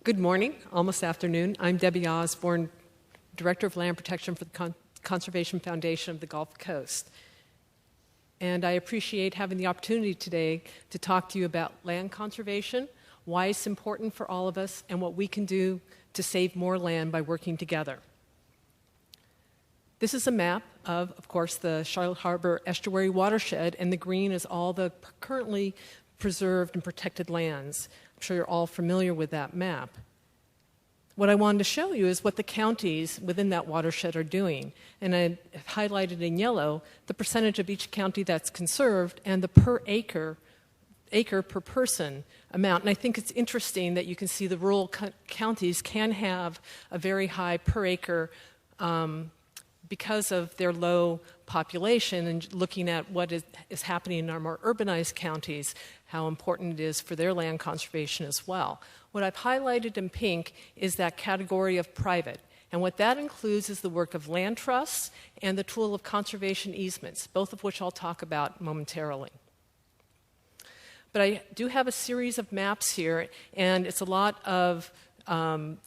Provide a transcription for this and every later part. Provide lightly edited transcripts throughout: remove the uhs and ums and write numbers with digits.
Good morning, almost afternoon. I'm Debbie Osborne, Director of Land Protection for the Conservation Foundation of the Gulf Coast. And I appreciate having the opportunity today to talk to you about land conservation, why it's important for all of us, and what we can do to save more land by working together. This is a map of course, the Charlotte Harbor Estuary watershed, and the green is all the currently preserved and protected lands. I'm sure you're all familiar with that map. What I wanted to show you is what the counties within that watershed are doing. And I highlighted in yellow the percentage of each county that's conserved and the per acre per person amount. And I think it's interesting that you can see the rural counties can have a very high per acre because of their low population, and looking at what is happening in our more urbanized counties, how important it is for their land conservation as well. What I've highlighted in pink is that category of private, and what that includes is the work of land trusts and the tool of conservation easements, both of which I'll talk about momentarily. But I do have a series of maps here, and it's a lot of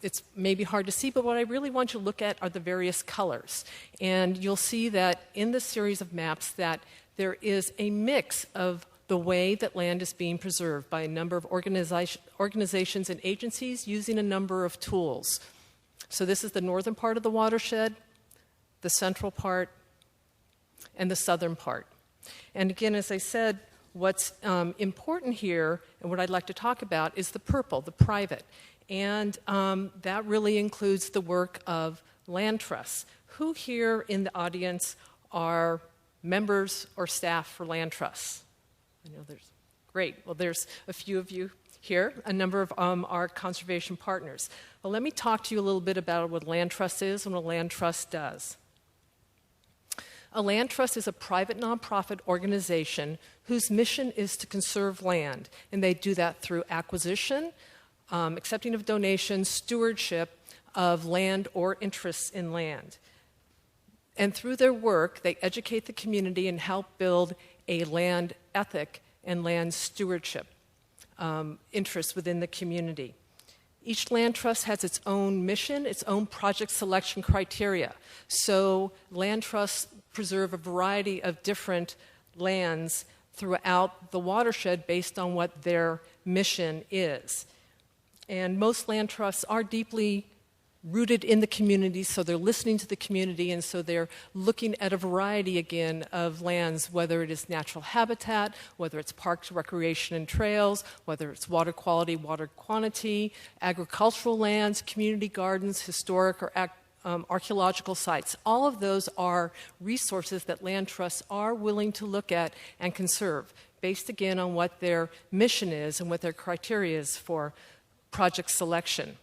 it's maybe hard to see, but what I really want you to look at are the various colors. And you'll see that in this series of maps that there is a mix of the way that land is being preserved by a number of organizations and agencies using a number of tools. So this is the northern part of the watershed, the central part, and the southern part. And again, as I said, what's important here, and what I'd like to talk about, is the purple, the private. And that really includes the work of land trusts. Who here in the audience are members or staff for land trusts? I know there's, great. Well, there's a few of you here, a number of our conservation partners. Well, let me talk to you a little bit about what a land trust is and what a land trust does. A land trust is a private nonprofit organization whose mission is to conserve land, and they do that through acquisition, accepting of donations, stewardship of land or interests in land. And through their work, they educate the community and help build a land ethic and land stewardship interests within the community. Each land trust has its own mission, its own project selection criteria. So land trusts preserve a variety of different lands throughout the watershed based on what their mission is. And most land trusts are deeply rooted in the community, so they're listening to the community, and so they're looking at a variety, again, of lands, whether it is natural habitat, whether it's parks, recreation, and trails, whether it's water quality, water quantity, agricultural lands, community gardens, historic or archaeological sites. All of those are resources that land trusts are willing to look at and conserve, based, again, on what their mission is and what their criteria is for project selection.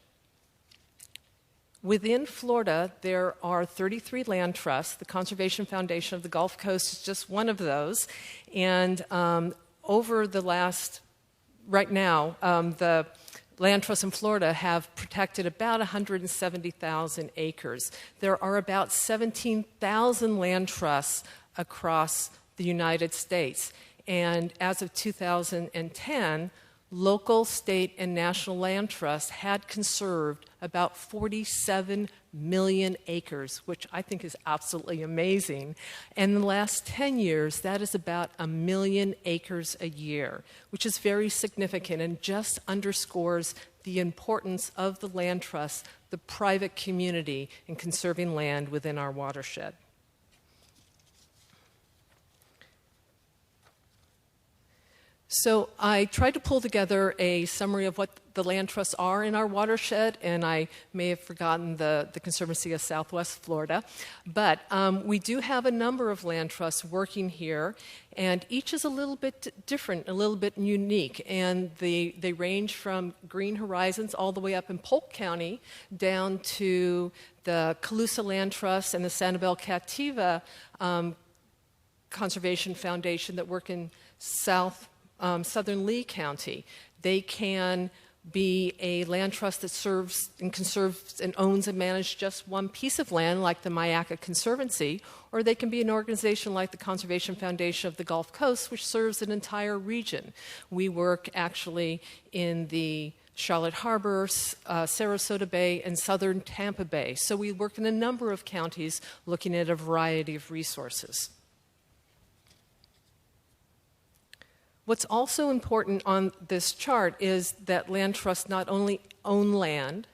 Within Florida, there are 33 land trusts. The Conservation Foundation of the Gulf Coast is just one of those. And over the last, right now, the land trusts in Florida have protected about 170,000 acres. There are about 17,000 land trusts across the United States. And as of 2010, local, state, and national land trusts had conserved about 47 million acres, which I think is absolutely amazing. And in the last 10 years, that is about 1 million acres a year, which is very significant and just underscores the importance of the land trust, the private community, in conserving land within our watershed. So I tried to pull together a summary of what the land trusts are in our watershed, and I may have forgotten the Conservancy of Southwest Florida. But we do have a number of land trusts working here, and each is a little bit different, a little bit unique. And they range from Green Horizons all the way up in Polk County down to the Calusa Land Trust and the Sanibel Cativa Conservation Foundation that work in southern Lee County. They can be a land trust that serves and conserves and owns and manages just one piece of land, like the Myakka Conservancy, or they can be an organization like the Conservation Foundation of the Gulf Coast, which serves an entire region. We work actually in the Charlotte Harbor, Sarasota Bay, and southern Tampa Bay. So we work in a number of counties looking at a variety of resources. What's also important on this chart is that land trusts not only own land,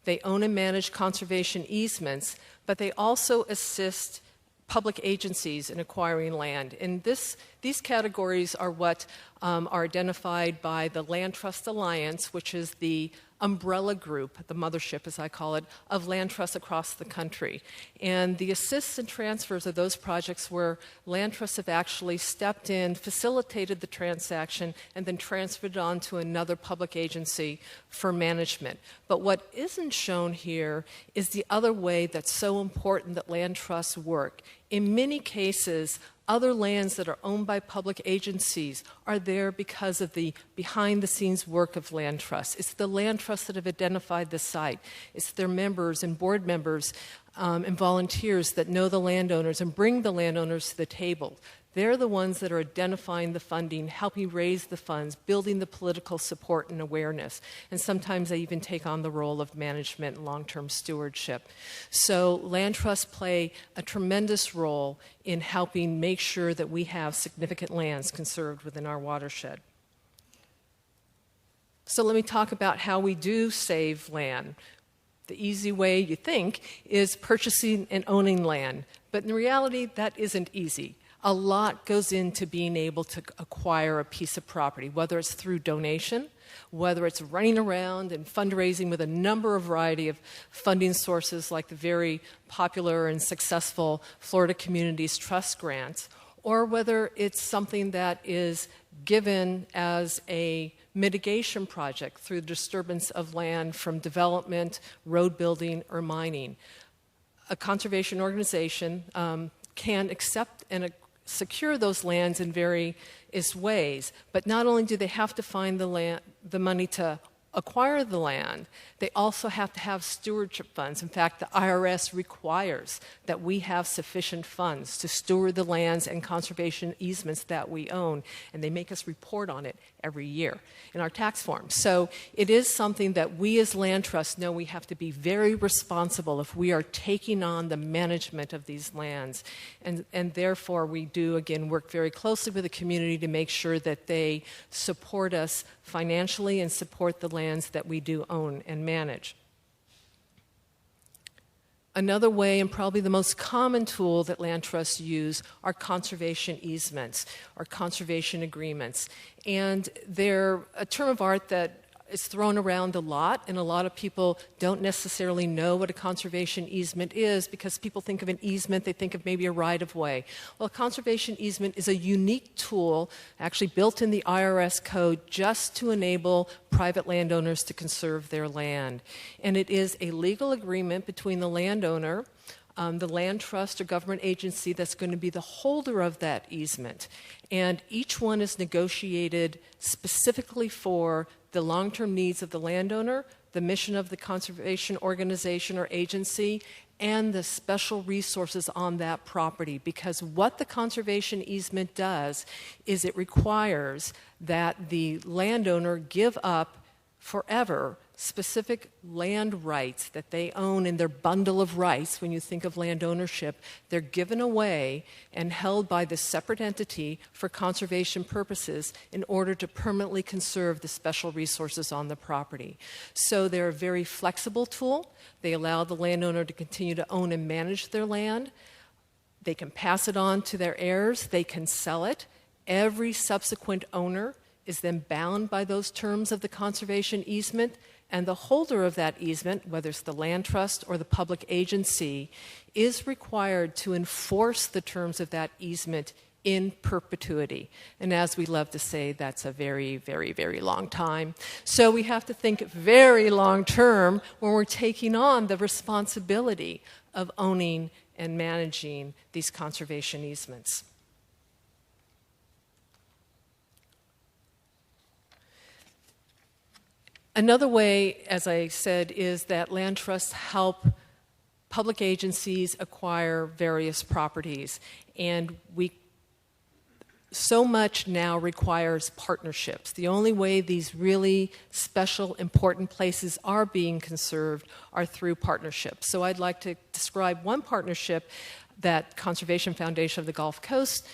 they own and manage conservation easements, but they also assist public agencies in acquiring land. And these categories are what are identified by the Land Trust Alliance, which is the umbrella group, the mothership as I call it, of land trusts across the country. And the assists and transfers of those projects where land trusts have actually stepped in, facilitated the transaction, and then transferred it on to another public agency for management. But what isn't shown here is the other way that's so important that land trusts work. In many cases, other lands that are owned by public agencies are there because of the behind-the-scenes work of land trusts. It's the land trusts that have identified the site. It's their members and board members and volunteers that know the landowners and bring the landowners to the table. They're the ones that are identifying the funding, helping raise the funds, building the political support and awareness. And sometimes they even take on the role of management and long-term stewardship. So land trusts play a tremendous role in helping make sure that we have significant lands conserved within our watershed. So let me talk about how we do save land. The easy way, you think, is purchasing and owning land. But in reality, that isn't easy. A lot goes into being able to acquire a piece of property, whether it's through donation, whether it's running around and fundraising with a number of variety of funding sources like the very popular and successful Florida Communities Trust grants, or whether it's something that is given as a mitigation project through the disturbance of land from development, road building, or mining. A conservation organization can accept and secure those lands in various ways. But not only do they have to find the money to acquire the land, they also have to have stewardship funds. In fact, the IRS requires that we have sufficient funds to steward the lands and conservation easements that we own, and they make us report on it every year in our tax forms. So it is something that we as land trusts know we have to be very responsible if we are taking on the management of these lands. And therefore, we do, again, work very closely with the community to make sure that they support us financially and support the lands that we do own and manage. Another way, and probably the most common tool that land trusts use, are conservation easements or conservation agreements. And they're a term of art that is thrown around a lot, and a lot of people don't necessarily know what a conservation easement is because people think of an easement, they think of maybe a right-of-way. Well, a conservation easement is a unique tool actually built in the IRS code just to enable private landowners to conserve their land. And it is a legal agreement between the landowner, the land trust or government agency that's going to be the holder of that easement. And each one is negotiated specifically for the long-term needs of the landowner, the mission of the conservation organization or agency, and the special resources on that property. Because what the conservation easement does is it requires that the landowner give up forever specific land rights that they own in their bundle of rights. When you think of land ownership, they're given away and held by this separate entity for conservation purposes in order to permanently conserve the special resources on the property. So they're a very flexible tool. They allow the landowner to continue to own and manage their land. They can pass it on to their heirs. They can sell it. Every subsequent owner is then bound by those terms of the conservation easement, and the holder of that easement, whether it's the land trust or the public agency, is required to enforce the terms of that easement in perpetuity. And as we love to say, that's a very, very, very long time. So we have to think very long term when we're taking on the responsibility of owning and managing these conservation easements. Another way, as I said, is that land trusts help public agencies acquire various properties. And so much now requires partnerships. The only way these really special, important places are being conserved are through partnerships. So I'd like to describe one partnership that Conservation Foundation of the Gulf Coast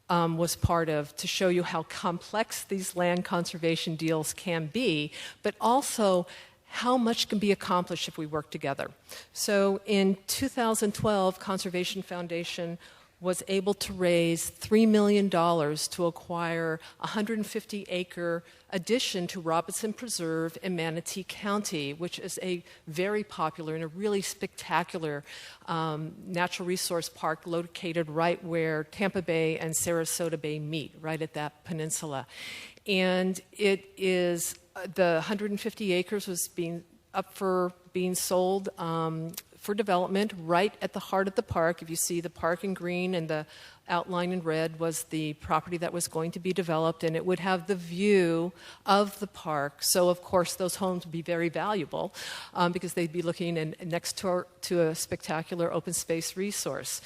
was part of to show you how complex these land conservation deals can be, but also how much can be accomplished if we work together. So in 2012, Conservation Foundation was able to raise $3 million to acquire a 150-acre addition to Robinson Preserve in Manatee County, which is a very popular and a really spectacular natural resource park located right where Tampa Bay and Sarasota Bay meet, right at that peninsula. And it is, the 150 acres was up for being sold for development right at the heart of the park. If you see the park in green and the outline in red was the property that was going to be developed, and it would have the view of the park. So, of course, those homes would be very valuable because they'd be looking next to a spectacular open space resource.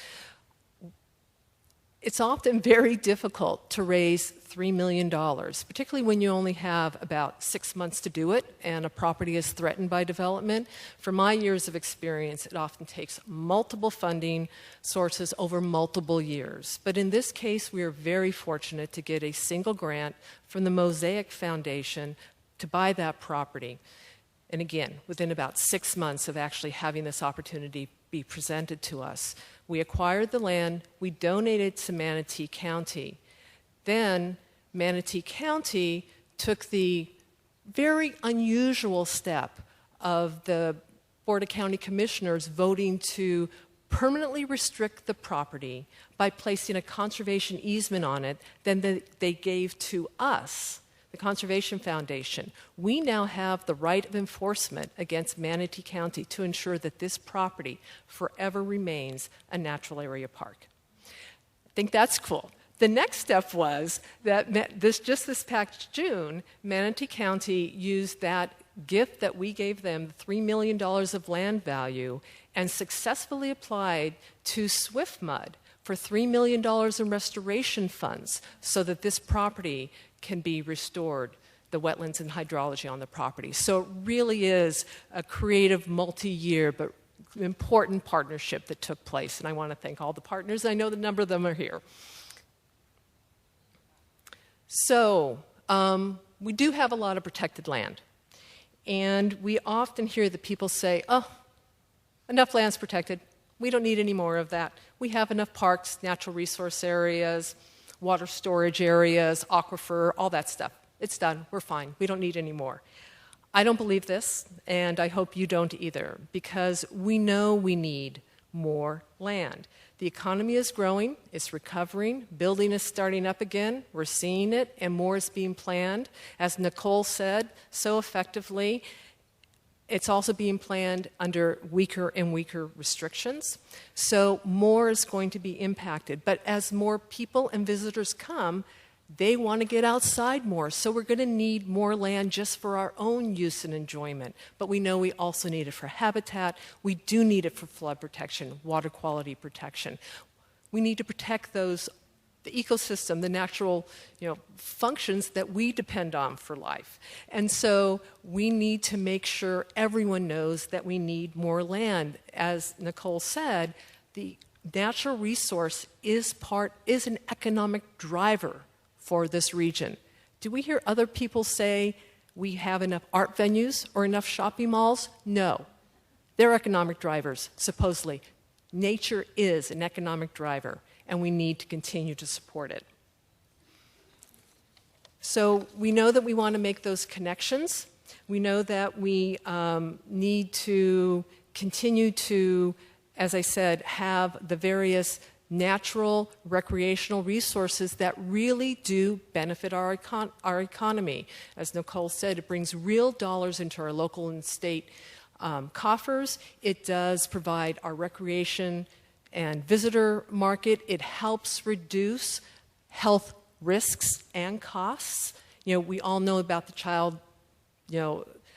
It's often very difficult to raise $3 million, particularly when you only have about 6 months to do it and a property is threatened by development. From my years of experience, it often takes multiple funding sources over multiple years. But in this case, we are very fortunate to get a single grant from the Mosaic Foundation to buy that property. And again, within about 6 months of actually having this opportunity be presented to us. We acquired the land, we donated to Manatee County. Then Manatee County took the very unusual step of the Board of County Commissioners voting to permanently restrict the property by placing a conservation easement on it than they gave to us, the Conservation Foundation. We now have the right of enforcement against Manatee County to ensure that this property forever remains a natural area park. I think that's cool. The next step was that just this past June, Manatee County used that gift that we gave them, $3 million of land value, and successfully applied to SwiftMud for $3 million in restoration funds so that this property can be restored, the wetlands and hydrology on the property. So it really is a creative, multi-year, but important partnership that took place. And I want to thank all the partners. I know the number of them are here. So we do have a lot of protected land. And we often hear that people say, oh, enough land's protected. We don't need any more of that. We have enough parks, natural resource areas, water storage areas, aquifer, all that stuff. It's done. We're fine. We don't need any more. I don't believe this, and I hope you don't either, because we know we need more land. The economy is growing. It's recovering. Building is starting up again. We're seeing it, and more is being planned. As Nicole said so effectively, it's also being planned under weaker and weaker restrictions. So more is going to be impacted. But as more people and visitors come, they want to get outside more. So we're going to need more land just for our own use and enjoyment. But we know we also need it for habitat. We do need it for flood protection, water quality protection. We need to protect those, the ecosystem, the natural functions that we depend on for life. And so we need to make sure everyone knows that we need more land. As Nicole said, the natural resource is an economic driver for this region. Do we hear other people say we have enough art venues or enough shopping malls? No. They're economic drivers, supposedly. Nature is an economic driver, and we need to continue to support it. So we know that we want to make those connections. We know that we need to continue to, as I said, have the various natural recreational resources that really do benefit our economy. As Nicole said, it brings real dollars into our local and state coffers. It does provide our recreation and visitor market. It helps reduce health risks and costs. We all know about the child,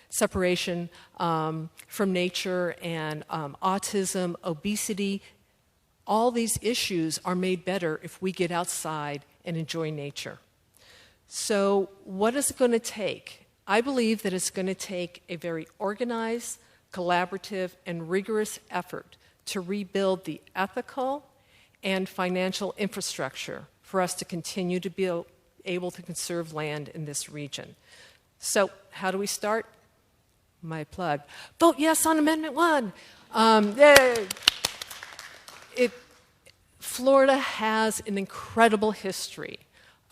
separation from nature and autism, obesity. All these issues are made better if we get outside and enjoy nature. So what is it going to take? I believe that it's going to take a very organized, collaborative, and rigorous effort to rebuild the ethical and financial infrastructure for us to continue to be able to conserve land in this region. So how do we start? My plug. Vote yes on Amendment 1. Yay! Florida has an incredible history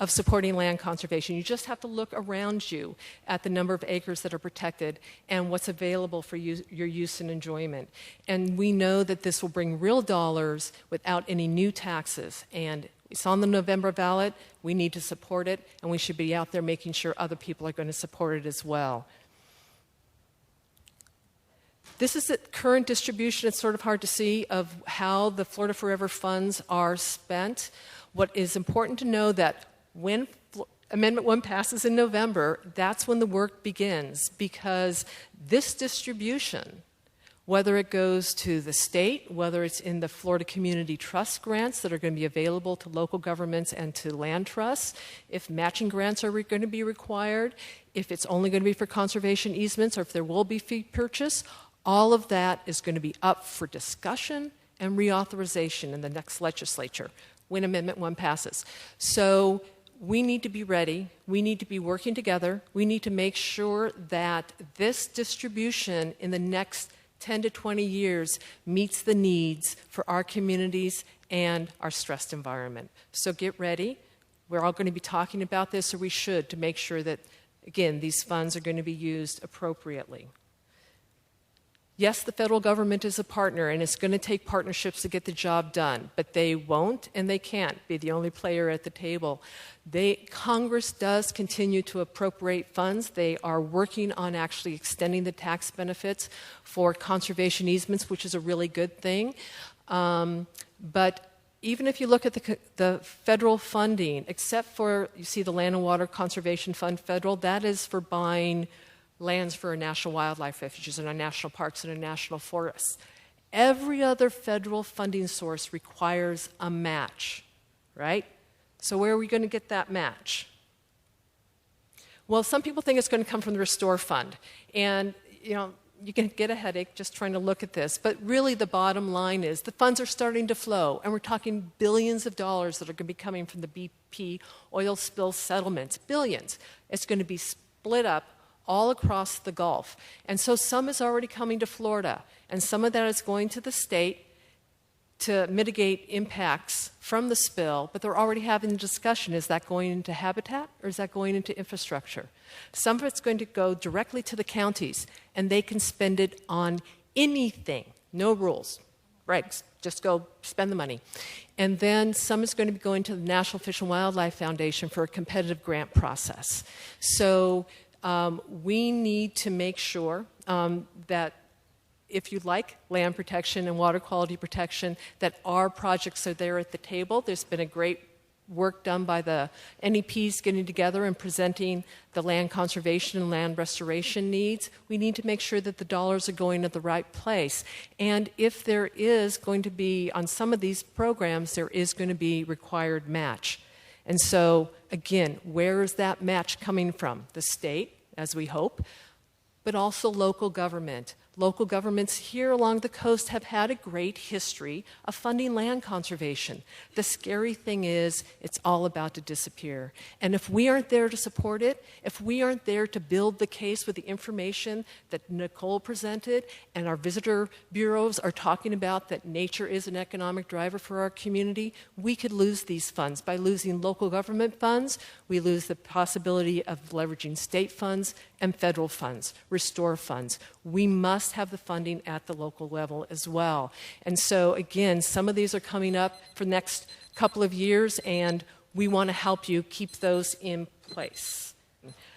of supporting land conservation. You just have to look around you at the number of acres that are protected and what's available for your use and enjoyment. And we know that this will bring real dollars without any new taxes. And it's on the November ballot. We need to support it, and we should be out there making sure other people are going to support it as well. This is the current distribution. It's sort of hard to see of how the Florida Forever funds are spent. What is important to know that when Amendment 1 passes in November, that's when the work begins, because this distribution, whether it goes to the state, whether it's in the Florida Community Trust grants that are going to be available to local governments and to land trusts, if matching grants are going to be required, if it's only going to be for conservation easements, or if there will be fee purchase, all of that is going to be up for discussion and reauthorization in the next legislature when Amendment 1 passes. So we need to be ready. We need to be working together. We need to make sure that this distribution in the next 10 to 20 years meets the needs for our communities and our stressed environment. So get ready. We're all going to be talking about this, or we should, to make sure that, again, these funds are going to be used appropriately. Yes, the federal government is a partner, and it's going to take partnerships to get the job done, but they won't and they can't be the only player at the table. Congress does continue to appropriate funds. They are working on actually extending the tax benefits for conservation easements, which is a really good thing. But even if you look at the federal funding, except for, you see the Land and Water Conservation Fund federal, that is for buying lands for our national wildlife refuges and our national parks and our national forests. Every other federal funding source requires a match, right? So where are we going to get that match? Well, some people think it's going to come from the Restore Fund. And, you can get a headache just trying to look at this. But really the bottom line is the funds are starting to flow. And we're talking billions of dollars that are going to be coming from the BP oil spill settlements. Billions. It's going to be split up all across the Gulf. And so some is already coming to Florida, and some of that is going to the state to mitigate impacts from the spill, but they're already having a discussion. Is that going into habitat, or is that going into infrastructure? Some of it's going to go directly to the counties, and they can spend it on anything. No rules, regs, just go spend the money. And then some is going to be going to the National Fish and Wildlife Foundation for a competitive grant process. So we need to make sure that if you like land protection and water quality protection, that our projects are there at the table. There's been a great work done by the NEPs getting together and presenting the land conservation and land restoration needs. We need to make sure that the dollars are going to the right place. And if there is going to be, on some of these programs, there is going to be required match. And so, again, where is that match coming from? The state, as we hope, but also local government. Local governments here along the coast have had a great history of funding land conservation. The scary thing is it's all about to disappear. And if we aren't there to support it, if we aren't there to build the case with the information that Nicole presented and our visitor bureaus are talking about, that nature is an economic driver for our community, we could lose these funds. By losing local government funds, we lose the possibility of leveraging state funds and federal funds, restore funds. We must have the funding at the local level as well. And so, again, some of these are coming up for the next couple of years, and we want to help you keep those in place.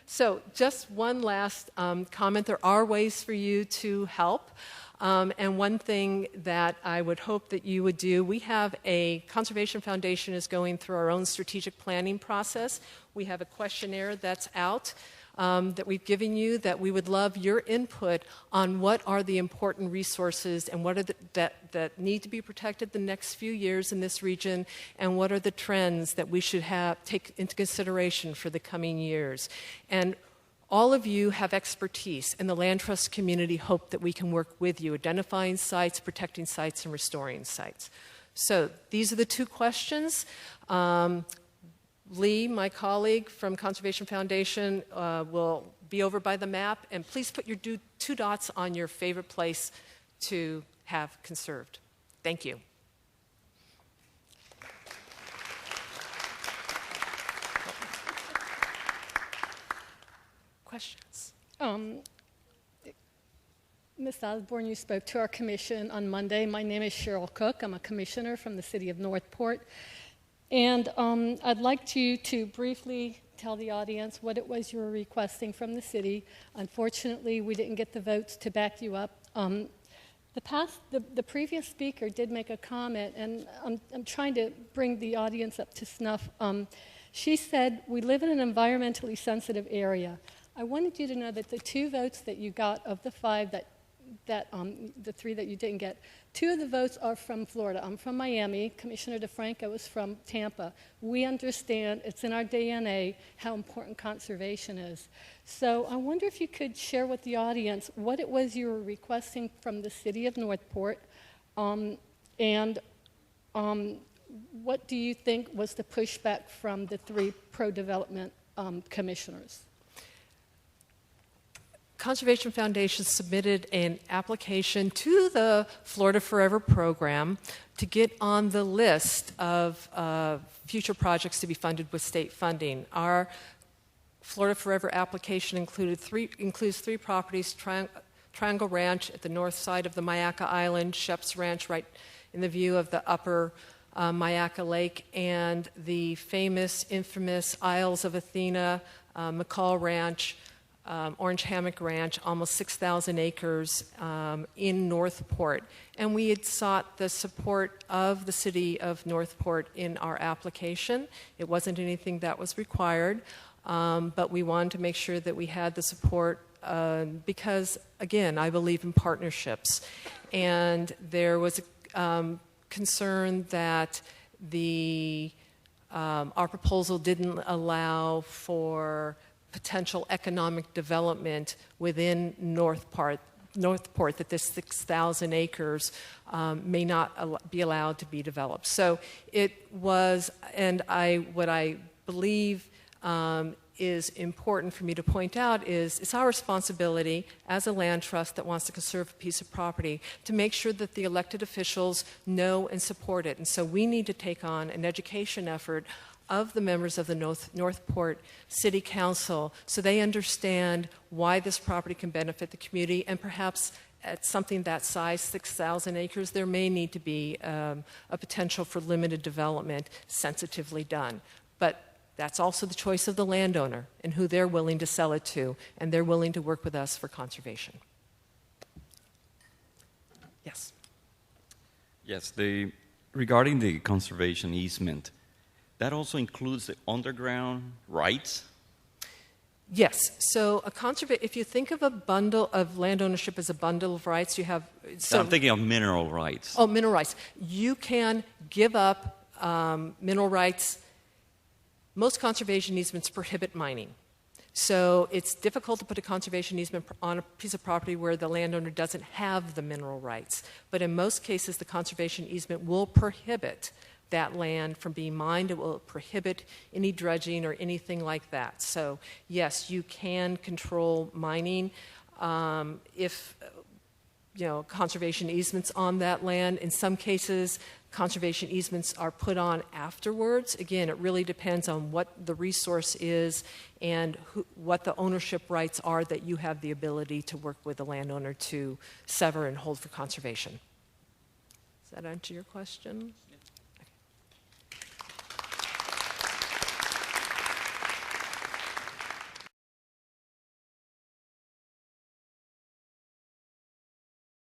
So just one last comment. There are ways for you to help. And one thing that I would hope that you would do, we have a Conservation Foundation is going through our own strategic planning process. We have a questionnaire that's out. that we've given you, that we would love your input on what are the important resources and what are that need to be protected the next few years in this region, and what are the trends that we should take into consideration for the coming years. And all of you have expertise, and the land trust community hope that we can work with you, identifying sites, protecting sites, and restoring sites. So these are the two questions. Lee, my colleague from Conservation Foundation, will be over by the map, and please put your two dots on your favorite place to have conserved. Thank you. Questions? Ms. Osborne, you spoke to our commission on Monday. My name is Cheryl Cook. I'm a commissioner from the city of Northport. And I'd like you to briefly tell the audience what it was you were requesting from the city. Unfortunately, we didn't get the votes to back you up. The previous speaker did make a comment, and I'm trying to bring the audience up to snuff. She said, we live in an environmentally sensitive area. I wanted you to know that the 2 votes that you got of the 5 the 3 that you didn't get, 2 of the votes are from Florida. I'm from Miami. Commissioner DeFranco is from Tampa. We understand, it's in our DNA, how important conservation is. So I wonder if you could share with the audience what it was you were requesting from the city of Northport, and what do you think was the pushback from the 3 pro-development commissioners? Conservation Foundation submitted an application to the Florida Forever program to get on the list of future projects to be funded with state funding. Our Florida Forever application includes 3 properties: Triangle Ranch at the north side of the Mayaca Island, Shep's Ranch right in the view of the upper Mayaca Lake, and the famous, infamous Isles of Athena, McCall Ranch, Orange Hammock Ranch, almost 6,000 acres in Northport. And we had sought the support of the city of Northport in our application. It wasn't anything that was required, but we wanted to make sure that we had the support because, again, I believe in partnerships. And there was a concern that our proposal didn't allow for potential economic development within Northport, that this 6,000 acres may not be allowed to be developed. So it was, and what I believe is important for me to point out is it's our responsibility as a land trust that wants to conserve a piece of property to make sure that the elected officials know and support it. And so we need to take on an education effort of the members of the Northport City Council so they understand why this property can benefit the community, and perhaps at something that size, 6,000 acres, there may need to be a potential for limited development sensitively done. But that's also the choice of the landowner and who they're willing to sell it to, and they're willing to work with us for conservation. Yes? Yes, regarding the conservation easement, that also includes the underground rights? Yes. So if you think of a bundle of land ownership as a bundle of rights, you have... So I'm thinking of mineral rights. Oh, mineral rights. You can give up mineral rights. Most conservation easements prohibit mining. So it's difficult to put a conservation easement on a piece of property where the landowner doesn't have the mineral rights. But in most cases, the conservation easement will prohibit that land from being mined. It will prohibit any dredging or anything like that. So yes, you can control mining if conservation easements on that land. In some cases, conservation easements are put on afterwards. Again, it really depends on what the resource is and what the ownership rights are that you have the ability to work with the landowner to sever and hold for conservation. Does that answer your question?